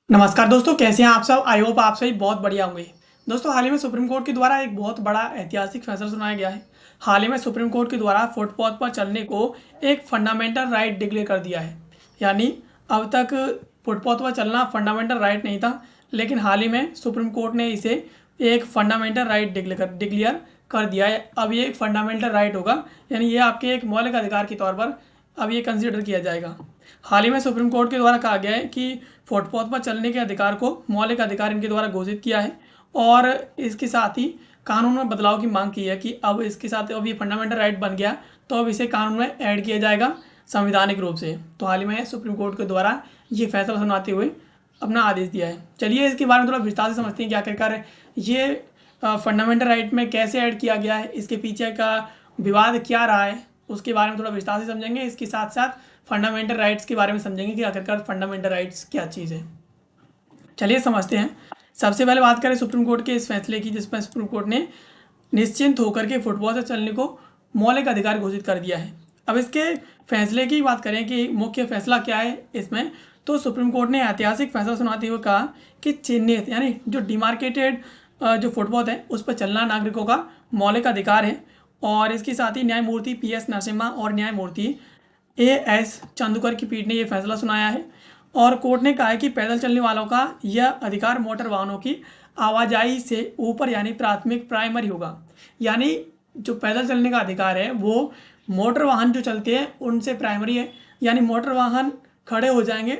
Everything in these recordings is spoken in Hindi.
नमस्कार दोस्तों, कैसे हैं आप सब। आई होप आप सभी बहुत बढ़िया होंगे। दोस्तों, हाल ही में सुप्रीम कोर्ट के द्वारा एक बहुत बड़ा ऐतिहासिक फैसला सुनाया गया है। हाल ही में सुप्रीम कोर्ट के द्वारा फुटपाथ पर चलने को एक फंडामेंटल राइट डिक्लेयर कर दिया है। यानी अब तक फुटपाथ पर चलना फंडामेंटल राइट नहीं था, लेकिन हाल ही में सुप्रीम कोर्ट ने इसे एक फंडामेंटल राइट डिक्लेयर कर दिया है। अब ये एक फंडामेंटल राइट होगा, यानी ये आपके एक मौलिक अधिकार के तौर पर अब ये कंसिडर किया जाएगा। हाल ही में सुप्रीम कोर्ट के द्वारा कहा गया है कि फुटपाथ पर चलने के अधिकार को मौलिक अधिकार इनके द्वारा घोषित किया है, और इसके साथ ही कानून में बदलाव की मांग की है कि अब इसके साथ अब ये फंडामेंटल राइट बन गया, तो अब इसे कानून में ऐड किया जाएगा संवैधानिक रूप से। तो हाल ही में सुप्रीम कोर्ट के द्वारा ये फैसला सुनाते हुए अपना आदेश दिया है। चलिए इसके बारे में थोड़ा विस्तार से समझते हैं कि आखिरकार ये फंडामेंटल राइट में कैसे ऐड किया गया है, इसके पीछे का विवाद क्या रहा है, उसके बारे में थोड़ा विस्तार से समझेंगे। इसके साथ साथ फंडामेंटल राइट्स के बारे में समझेंगे कि आखिरकार फंडामेंटल राइट्स क्या चीज़ है। चलिए समझते हैं। सबसे पहले बात करें सुप्रीम कोर्ट के इस फैसले की, जिसमें सुप्रीम कोर्ट ने निश्चिंत होकर के फुटपाथ से चलने को मौलिक अधिकार घोषित कर दिया है। अब इसके फैसले की बात करें कि मुख्य फैसला क्या है इसमें, तो सुप्रीम कोर्ट ने ऐतिहासिक फैसला सुनाते हुए कहा कि चिन्हित यानी जो डिमार्केटेड जो फुटपाथ है उस पर चलना नागरिकों का मौलिक अधिकार है। और इसके साथ ही न्यायमूर्ति PS नरसिम्हा और न्यायमूर्ति AS चंदूकर की पीठ ने यह फैसला सुनाया है। और कोर्ट ने कहा है कि पैदल चलने वालों का यह अधिकार मोटर वाहनों की आवाजाही से ऊपर यानी प्राथमिक प्राइमरी होगा। यानी जो पैदल चलने का अधिकार है वो मोटर वाहन जो चलते हैं उनसे प्राइमरी है, यानी मोटर वाहन खड़े हो जाएंगे,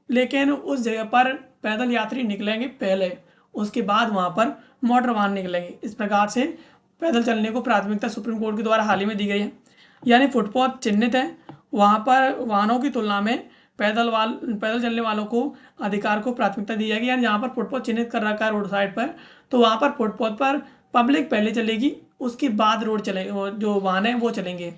लेकिन उस जगह पर पैदल यात्री निकलेंगे पहले, उसके बाद वहाँ पर मोटर वाहन निकलेंगे। इस प्रकार से पैदल चलने को प्राथमिकता सुप्रीम कोर्ट के द्वारा हाल ही में दी गई है। यानी फुटपाथ चिन्हित है, वहाँ पर वाहनों की तुलना में पैदल चलने वालों को अधिकार को प्राथमिकता दी जाएगी। यानी जहाँ पर फुटपाथ चिन्हित कर रखा है रोड साइड पर, तो वहाँ पर फुटपाथ पर पब्लिक पहले चलेगी, उसके बाद रोड चले जो वाहन है वो चलेंगे।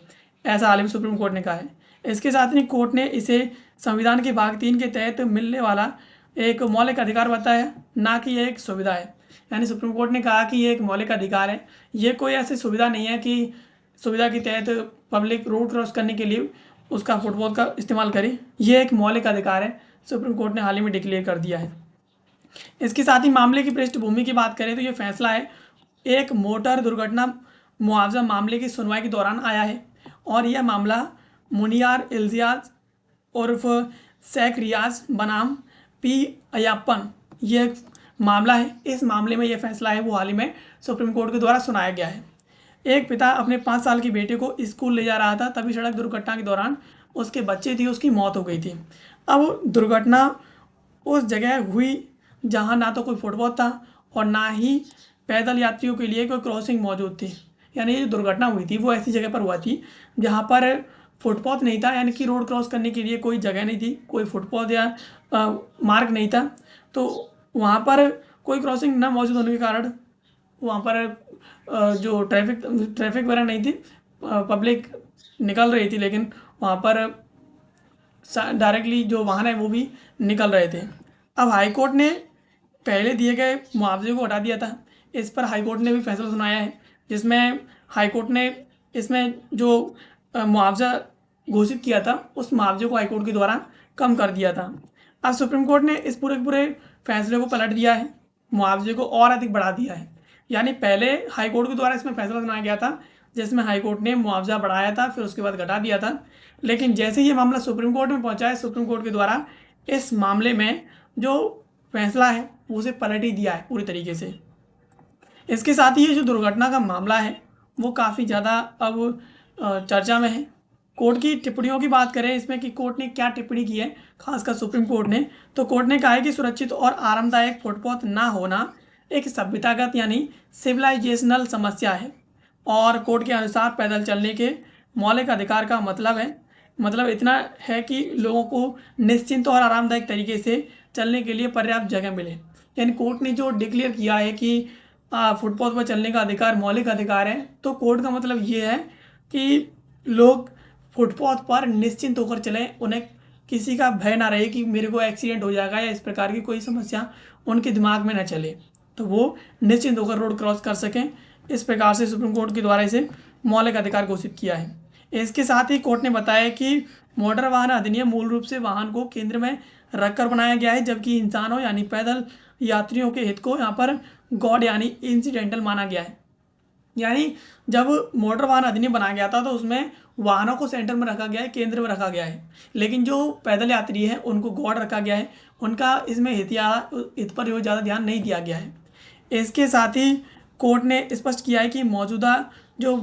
ऐसा हाल ही में सुप्रीम कोर्ट ने कहा है। इसके साथ ही कोर्ट ने इसे संविधान के भाग 3 के तहत मिलने वाला एक मौलिक अधिकार बताया, ना कि यह एक सुविधा है। यानी सुप्रीम कोर्ट ने कहा कि ये एक मौलिक अधिकार है, ये कोई ऐसी सुविधा नहीं है कि सुविधा के तहत पब्लिक रोड क्रॉस करने के लिए उसका फुटपाथ का इस्तेमाल करे। ये एक मौलिक अधिकार है, सुप्रीम कोर्ट ने हाल ही में डिक्लेयर कर दिया है। इसके साथ ही मामले की पृष्ठभूमि की बात करें तो ये फैसला है एक मोटर दुर्घटना मुआवजा मामले की सुनवाई के दौरान आया है। और यह मामला मुनियार इल्तियाज उर्फ शेख रियाज बनाम P अय्यप्पन ये मामला है। इस मामले में यह फैसला है वो हाल ही में सुप्रीम कोर्ट के द्वारा सुनाया गया है। एक पिता अपने 5 साल की बेटे को स्कूल ले जा रहा था, तभी सड़क दुर्घटना के दौरान उसके बच्चे थी, उसकी मौत हो गई थी। अब दुर्घटना उस जगह हुई जहां ना तो कोई फुटपाथ था और ना ही पैदल यात्रियों के लिए कोई क्रॉसिंग मौजूद थी। यानी ये जो दुर्घटना हुई थी वो ऐसी जगह पर हुआ थी जहां पर फुटपाथ नहीं था, यानी कि रोड क्रॉस करने के लिए कोई जगह नहीं थी, कोई फुटपाथ या मार्ग नहीं था। तो वहाँ पर कोई क्रॉसिंग ना मौजूद होने के कारण वहाँ पर जो ट्रैफिक वगैरह नहीं थी, पब्लिक निकल रही थी, लेकिन वहाँ पर डायरेक्टली जो वाहन है वो भी निकल रहे थे। अब हाई कोर्ट ने पहले दिए गए मुआवजे को हटा दिया था। इस पर हाई कोर्ट ने भी फैसला सुनाया है, जिसमें हाई कोर्ट ने इसमें जो मुआवजा घोषित किया था उस मुआवजे को हाई कोर्ट के द्वारा कम कर दिया था। अब सुप्रीम कोर्ट ने इस पूरे फैसले को पलट दिया है, मुआवजे को और अधिक बढ़ा दिया है। यानी पहले हाई कोर्ट के द्वारा इसमें फैसला सुनाया गया था, जिसमें हाई कोर्ट ने मुआवजा बढ़ाया था, फिर उसके बाद घटा दिया था। लेकिन जैसे ही ये मामला सुप्रीम कोर्ट में पहुंचा है, सुप्रीम कोर्ट के द्वारा इस मामले में जो फैसला है वो उसे पलट ही दिया है पूरी तरीके से। इसके साथ ही ये जो दुर्घटना का मामला है वो काफ़ी ज़्यादा अब चर्चा में है। कोर्ट की टिप्पणियों की बात करें इसमें कि कोर्ट ने क्या टिप्पणी की है, खासकर सुप्रीम कोर्ट ने, तो कोर्ट ने कहा है कि सुरक्षित और आरामदायक फुटपाथ ना होना एक सभ्यतागत यानी सिविलाइजेशनल समस्या है। और कोर्ट के अनुसार पैदल चलने के मौलिक अधिकार का मतलब इतना है कि लोगों को निश्चिंत और आरामदायक तरीके से चलने के लिए पर्याप्त जगह मिले। यानी कोर्ट ने जो डिक्लेयर किया है कि फुटपाथ पर चलने का अधिकार मौलिक अधिकार है, तो कोर्ट का मतलब ये है कि लोग फुटपाथ पर निश्चिंत होकर चलें, उन्हें किसी का भय ना रहे कि मेरे को एक्सीडेंट हो जाएगा या इस प्रकार की कोई समस्या उनके दिमाग में ना चले, तो वो निश्चिंत होकर रोड क्रॉस कर सकें। इस प्रकार से सुप्रीम कोर्ट के द्वारा इसे मौलिक अधिकार घोषित किया है। इसके साथ ही कोर्ट ने बताया कि मोटर वाहन अधिनियम मूल रूप से वाहन को केंद्र में रखकर बनाया गया है, जबकि इंसानों यानी पैदल यात्रियों के हित को यहाँ पर गॉड यानी इंसिडेंटल माना गया है। यानी जब मोटर वाहन अधिनियम बनाया गया था तो उसमें वाहनों को सेंटर में रखा गया है, केंद्र में रखा गया है, लेकिन जो पैदल यात्री हैं उनको गॉड रखा गया है, उनका इसमें हित पर ज़्यादा ध्यान नहीं दिया गया है। इसके साथ ही कोर्ट ने स्पष्ट किया है कि मौजूदा जो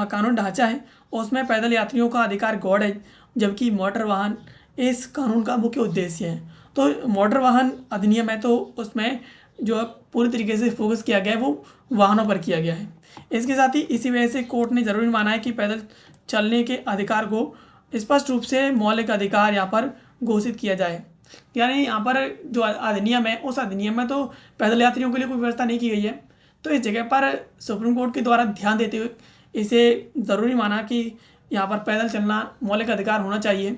कानून ढांचा है उसमें पैदल यात्रियों का अधिकार गौड़ है, जबकि मोटर वाहन इस कानून का मुख्य उद्देश्य है। तो मोटर वाहन अधिनियम है तो उसमें जो पूरी तरीके से फोकस किया गया है वो वाहनों पर किया गया है। इसके साथ ही इसी वजह से कोर्ट ने ज़रूरी माना है कि पैदल चलने के अधिकार को स्पष्ट रूप से मौलिक अधिकार यहाँ पर घोषित किया जाए। यानी यहाँ पर जो अधिनियम है उस अधिनियम में तो पैदल यात्रियों के लिए कोई व्यवस्था नहीं की गई है, तो इस जगह पर सुप्रीम कोर्ट के द्वारा ध्यान देते हुए इसे ज़रूरी माना कि यहाँ पर पैदल चलना मौलिक अधिकार होना चाहिए,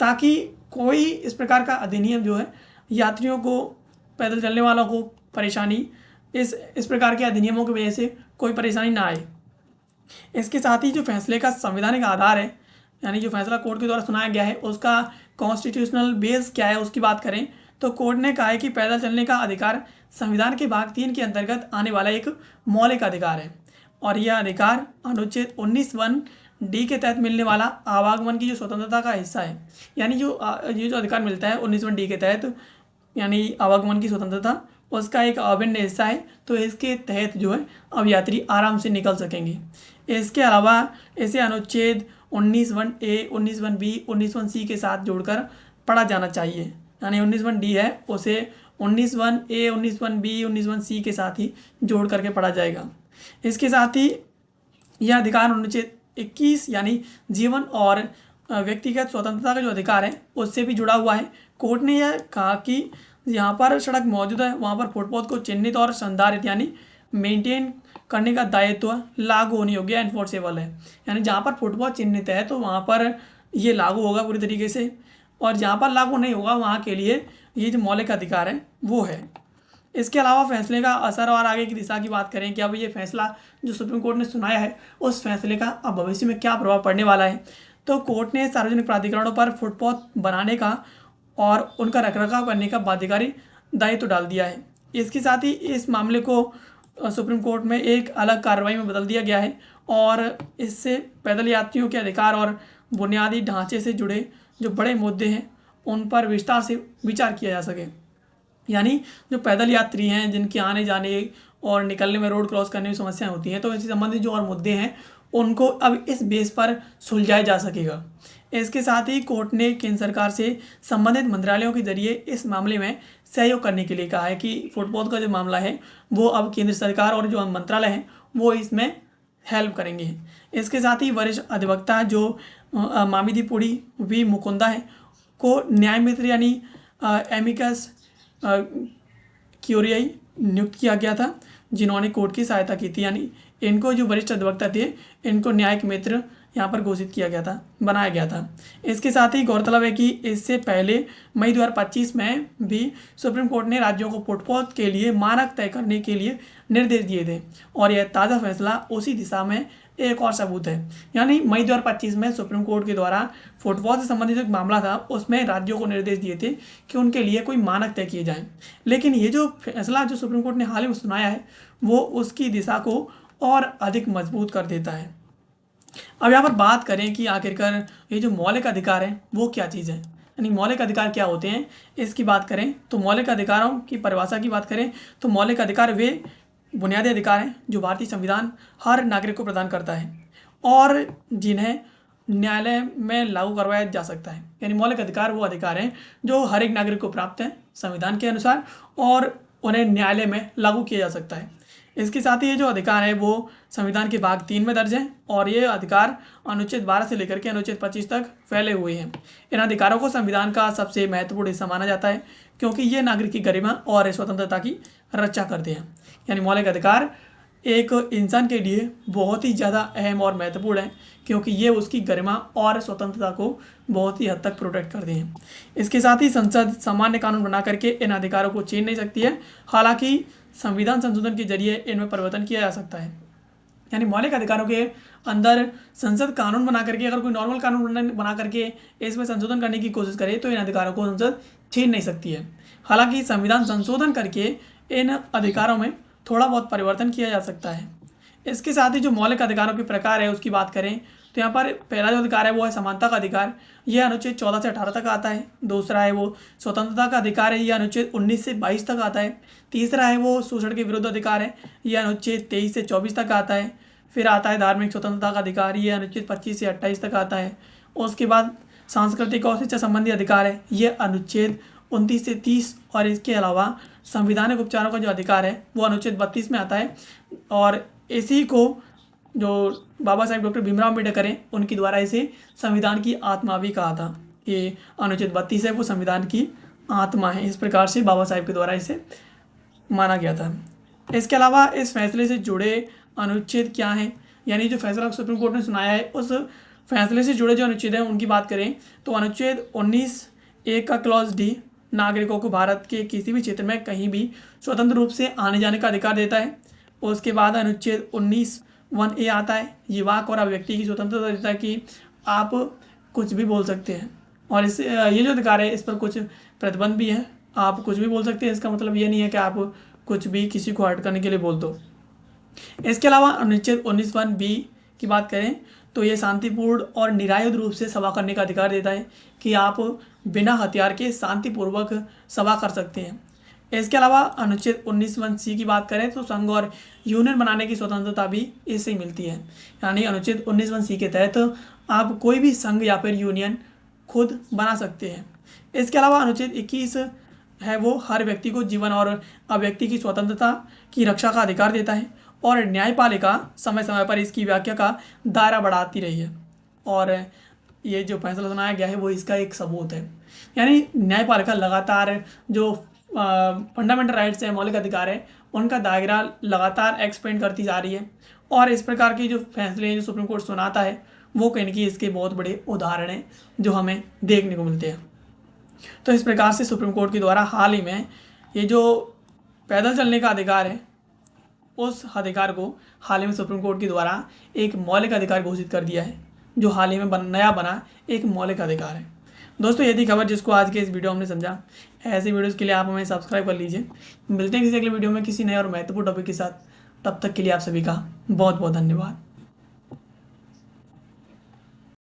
ताकि कोई इस प्रकार का अधिनियम जो है यात्रियों को, पैदल चलने वालों को परेशानी, इस प्रकार के अधिनियमों की वजह से कोई परेशानी ना आए। इसके साथ ही जो फैसले का संवैधानिक आधार है, यानी जो फैसला कोर्ट के द्वारा सुनाया गया है उसका कॉन्स्टिट्यूशनल बेस क्या है उसकी बात करें तो कोर्ट ने कहा है कि पैदल चलने का अधिकार संविधान के भाग 3 के अंतर्गत आने वाला एक मौलिक अधिकार है, और यह अधिकार अनुच्छेद 19(1)(d) के तहत मिलने वाला आवागमन की जो स्वतंत्रता का हिस्सा है। यानी ये जो अधिकार मिलता है 19(1)(d) के तहत, यानी आवागमन की स्वतंत्रता, उसका एक अभिन्न हिस्सा है, तो इसके तहत जो है अब यात्री आराम से निकल सकेंगे। इसके अलावा इसे अनुच्छेद 19(1)(a), 19(1)(b), 19(1)(c) के साथ जोड़कर पढ़ा जाना चाहिए। यानी 19(1)(d) है उसे 19(1)(a), 19(1)(b), 19(1)(c) के साथ ही जोड़ करके पढ़ा जाएगा। इसके साथ ही यह अधिकार अनुच्छेद 21 यानी जीवन और व्यक्तिगत स्वतंत्रता का जो अधिकार है उससे भी जुड़ा हुआ है। कोर्ट ने यह कहा कि यहाँ पर सड़क मौजूद है वहाँ पर फुटपाथ को चिन्हित और संधारित यानी मेंटेन करने का दायित्व लागू होने योग्य एनफोर्सेबल है। यानी जहाँ पर फुटपाथ चिन्हित है तो वहाँ पर ये लागू होगा पूरी तरीके से, और जहाँ पर लागू नहीं होगा वहाँ के लिए ये जो मौलिक अधिकार है वो है। इसके अलावा फैसले का असर और आगे की दिशा की बात करें कि अब ये फैसला जो सुप्रीम कोर्ट ने सुनाया है उस फैसले का अब भविष्य में क्या प्रभाव पड़ने वाला है, तो कोर्ट ने सार्वजनिक प्राधिकरणों पर फुटपाथ बनाने का और उनका रखरखाव करने का बाध्यकारी दायित्व डाल दिया है। इसके साथ ही इस मामले को सुप्रीम कोर्ट में एक अलग कार्रवाई में बदल दिया गया है, और इससे पैदल यात्रियों के अधिकार और बुनियादी ढांचे से जुड़े जो बड़े मुद्दे हैं उन पर विस्तार से विचार किया जा सके। यानी जो पैदल यात्री हैं जिनके आने जाने और निकलने में, रोड क्रॉस करने में समस्याएं होती हैं, तो इनसे संबंधित जो और मुद्दे हैं उनको अब इस बेस पर सुलझाया जा सकेगा। इसके साथ ही कोर्ट ने केंद्र सरकार से संबंधित मंत्रालयों के जरिए इस मामले में सहयोग करने के लिए कहा है कि फुटपाथ का जो मामला है वो अब केंद्र सरकार और जो मंत्रालय हैं वो इसमें हेल्प करेंगे। इसके साथ ही वरिष्ठ अधिवक्ता जो मामिदी पुड़ी वी मुकुंदा है को न्याय मित्र यानी एमिकस क्यूरियाई नियुक्त किया गया था, जिन्होंने कोर्ट की सहायता की थी। यानी इनको जो वरिष्ठ अधिवक्ता थे इनको न्यायिक मित्र यहाँ पर घोषित किया गया था, बनाया गया था। इसके साथ ही गौरतलब है कि इससे पहले मई 2025 में भी सुप्रीम कोर्ट ने राज्यों को फुटपाथ के लिए मानक तय करने के लिए निर्देश दिए थे, और यह ताज़ा फैसला उसी दिशा में एक और सबूत है। यानी मई 2025 में सुप्रीम कोर्ट के द्वारा फुटपाथ से संबंधित एक मामला था उसमें राज्यों को निर्देश दिए थे कि उनके लिए कोई मानक तय किए जाएं, लेकिन ये जो फैसला जो सुप्रीम कोर्ट ने हाल ही में सुनाया है वो उसकी दिशा को और अधिक मजबूत कर देता है। अब यहाँ पर बात करें कि आखिरकार ये जो मौलिक अधिकार है वो क्या चीज़ है, यानी मौलिक अधिकार क्या होते हैं इसकी बात करें तो मौलिक अधिकारों की परिभाषा की बात करें तो मौलिक अधिकार वे बुनियादी अधिकार हैं जो भारतीय संविधान हर नागरिक को प्रदान करता है और जिन्हें न्यायालय में लागू करवाया जा सकता है। यानी मौलिक अधिकार वो अधिकार हैं जो हर एक नागरिक को प्राप्त हैं संविधान के अनुसार और उन्हें न्यायालय में लागू किया जा सकता है। इसके साथ ही ये जो अधिकार है वो संविधान के भाग 3 में दर्ज हैं और ये अधिकार अनुच्छेद 12 से लेकर के अनुच्छेद 25 तक फैले हुए हैं। इन अधिकारों को संविधान का सबसे महत्वपूर्ण हिस्सा माना जाता है क्योंकि ये नागरिक की गरिमा और स्वतंत्रता की रक्षा करते हैं। यानी मौलिक अधिकार एक इंसान के लिए बहुत ही ज़्यादा अहम और महत्वपूर्ण है क्योंकि ये उसकी गरिमा और स्वतंत्रता को बहुत ही हद तक प्रोटेक्ट करते हैं। इसके साथ ही संसद सामान्य कानून बना करके इन अधिकारों को छीन नहीं सकती है, हालांकि संविधान संशोधन के जरिए इनमें परिवर्तन किया जा सकता है। यानी मौलिक अधिकारों के अंदर संसद कानून बना करके, अगर कोई नॉर्मल कानून बना करके इसमें संशोधन करने की कोशिश करे तो इन अधिकारों को संसद छीन नहीं सकती है। हालांकि संविधान संशोधन करके इन अधिकारों में थोड़ा बहुत परिवर्तन किया जा सकता है। इसके साथ ही जो मौलिक अधिकारों के प्रकार है उसकी बात करें तो यहाँ पर पहला जो अधिकार है वो है समानता का अधिकार, यह अनुच्छेद 14 से 18 तक आता है। दूसरा है वो स्वतंत्रता का अधिकार है, यह अनुच्छेद 19 से 22 तक आता है। तीसरा है वो शोषण के विरुद्ध अधिकार है, यह अनुच्छेद 23 से 24 तक आता है। फिर आता है धार्मिक स्वतंत्रता का अधिकार, यह अनुच्छेद 25 से 28 तक आता है। उसके बाद सांस्कृतिक और शिक्षा संबंधी अधिकार है, यह अनुच्छेद 29 से 30। और इसके अलावा संवैधानिक उपचारों का जो अधिकार है वो अनुच्छेद 32 में आता है। और इसी को जो बाबा साहेब डॉक्टर भीमराव अम्बेडकर हैं उनके द्वारा इसे संविधान की आत्मा भी कहा था। ये अनुच्छेद 32 है वो संविधान की आत्मा है, इस प्रकार से बाबा साहेब के द्वारा इसे माना गया था। इसके अलावा इस फैसले से जुड़े अनुच्छेद क्या हैं, यानी जो फैसला सुप्रीम कोर्ट ने सुनाया है उस फैसले से जुड़े जो अनुच्छेद हैं उनकी बात करें तो अनुच्छेद 19(1) का क्लॉज डी नागरिकों को भारत के किसी भी क्षेत्र में कहीं भी स्वतंत्र रूप से आने जाने का अधिकार देता है। उसके बाद अनुच्छेद 19(1)(a) आता है, ये वाक और अभिव्यक्ति की स्वतंत्रता देता है कि आप कुछ भी बोल सकते हैं। और इस ये जो अधिकार है इस पर कुछ प्रतिबंध भी है, आप कुछ भी बोल सकते हैं, इसका मतलब ये नहीं है कि आप कुछ भी किसी को हर्ट करने के लिए बोल दो। इसके अलावा अनुच्छेद 19(1)(b) की बात करें तो ये शांतिपूर्ण और निरायुध रूप से सभा करने का अधिकार देता है कि आप बिना हथियार के शांतिपूर्वक सभा कर सकते हैं। इसके अलावा अनुच्छेद 19(1)(c) की बात करें तो संघ और यूनियन बनाने की स्वतंत्रता भी इससे ही मिलती है। यानी अनुच्छेद 19(1)(c) के तहत आप कोई भी संघ या फिर यूनियन खुद बना सकते हैं। इसके अलावा अनुच्छेद 21 है वो हर व्यक्ति को जीवन और अभिव्यक्ति की स्वतंत्रता की रक्षा का अधिकार देता है और न्यायपालिका समय समय पर इसकी व्याख्या का दायरा बढ़ाती रही है। और ये जो फैसला सुनाया गया है वो इसका एक सबूत है। यानी न्यायपालिका लगातार जो फंडामेंटल राइट्स है, मौलिक अधिकार है, उनका दायरा लगातार एक्सपेंड करती जा रही है। और इस प्रकार के जो फैसले हैं जो सुप्रीम कोर्ट सुनाता है वो कहीं ना कहीं इसके बहुत बड़े उदाहरण हैं जो हमें देखने को मिलते हैं। तो इस प्रकार से सुप्रीम कोर्ट के द्वारा हाल ही में ये जो पैदल चलने का अधिकार है उस अधिकार को हाल ही में सुप्रीम कोर्ट के द्वारा एक मौलिक अधिकार घोषित कर दिया है, जो हाल ही में नया बना एक मौलिक अधिकार है। दोस्तों ये थी खबर जिसको आज के इस वीडियो में हमने समझा। ऐसे वीडियोस के लिए आप हमें सब्सक्राइब कर लीजिए। मिलते हैं किसी अगले वीडियो में किसी नए और महत्वपूर्ण टॉपिक के साथ। तब तक के लिए आप सभी का बहुत बहुत धन्यवाद।